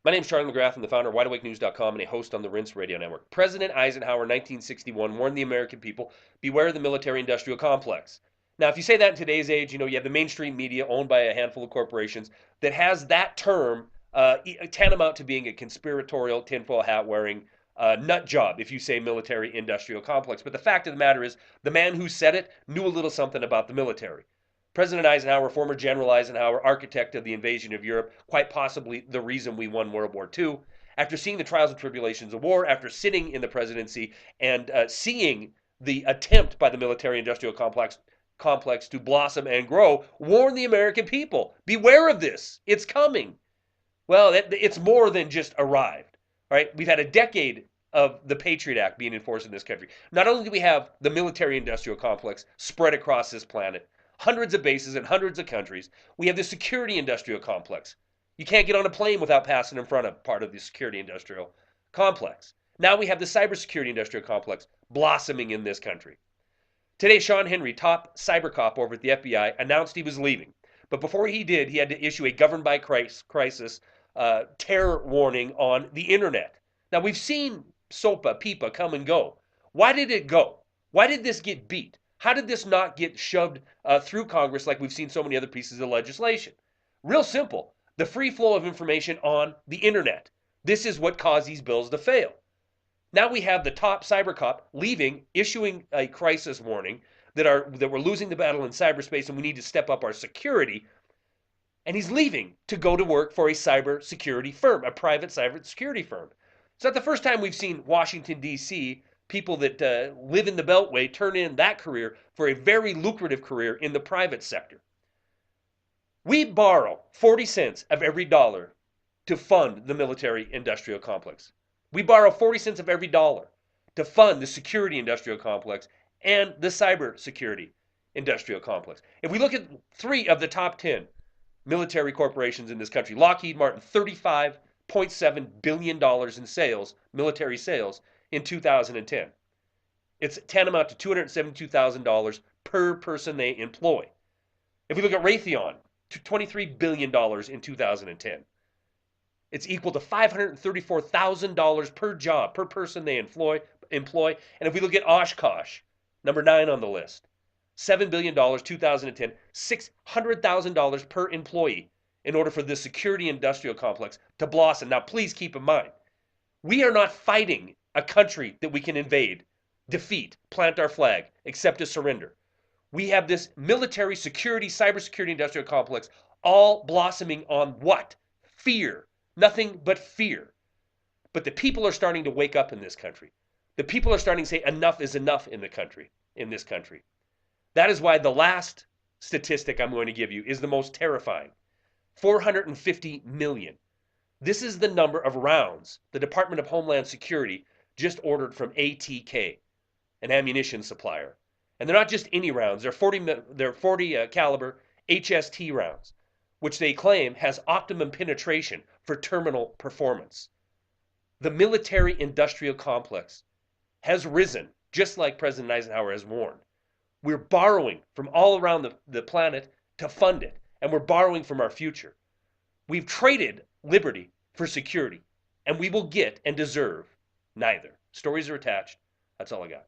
My name is Charlie McGrath. I'm the founder of WideAwakeNews.com and a host on the Rinse Radio Network. President Eisenhower in 1961 warned the American people, beware of the military-industrial complex. Now, if you say that in today's age, you have the mainstream media owned by a handful of corporations that has that term tantamount to being a conspiratorial, tinfoil hat wearing nut job if you say military-industrial complex. But the fact of the matter is, the man who said it knew a little something about the military. President Eisenhower, former General Eisenhower, architect of the invasion of Europe, quite possibly the reason we won World War II. After seeing the trials and tribulations of war, after sitting in the presidency and seeing the attempt by the military-industrial complex to blossom and grow, warned the American people, beware of this, it's coming. Well, it's more than just arrived, right? We've had a decade of the Patriot Act being enforced in this country. Not only do we have the military-industrial complex spread across this planet, hundreds of bases in hundreds of countries, we have the security industrial complex. You can't get on a plane without passing in front of part of the security industrial complex. Now we have the cybersecurity industrial complex blossoming in this country. Today, Sean Henry, top cyber cop over at the FBI, announced he was leaving. But before he did, he had to issue a governed by crisis terror warning on the internet. Now, we've seen SOPA, PIPA come and go. Why did it go? Why did this get beat? How did this not get shoved through Congress like we've seen so many other pieces of legislation? Real simple. The free flow of information on the internet. This is what caused these bills to fail. Now we have the top cyber cop leaving, issuing a crisis warning that we're losing the battle in cyberspace and we need to step up our security. And he's leaving to go to work for a cyber security firm, a private cyber security firm. It's not the first time we've seen Washington, D.C., people that live in the Beltway turn in that career for a very lucrative career in the private sector. We borrow 40 cents of every dollar to fund the military-industrial complex. We borrow 40 cents of every dollar to fund the security industrial complex and the cyber security industrial complex. If we look at 3 of the top 10 military corporations in this country, Lockheed Martin, $35.7 billion in sales, military sales, in 2010. It's tantamount to $272,000 per person they employ. If we look at Raytheon, $23 billion in 2010. It's equal to $534,000 per job, per person they employ. And if we look at Oshkosh, number 9 on the list, $7 billion, 2010, $600,000 per employee in order for the security industrial complex to blossom. Now, please keep in mind, we are not fighting a country that we can invade, defeat, plant our flag, accept a surrender. We have this military security, cybersecurity industrial complex all blossoming on what? Fear. Nothing but fear. But the people are starting to wake up in this country. The people are starting to say enough is enough in this country. That is why the last statistic I'm going to give you is the most terrifying. 450 million. This is the number of rounds the Department of Homeland Security just ordered from ATK, an ammunition supplier. And they're not just any rounds, they're 40 caliber HST rounds, which they claim has optimum penetration for terminal performance. The military industrial complex has risen, just like President Eisenhower has warned. We're borrowing from all around the planet to fund it, and we're borrowing from our future. We've traded liberty for security, and we will get and deserve neither. Stories are attached. That's all I got.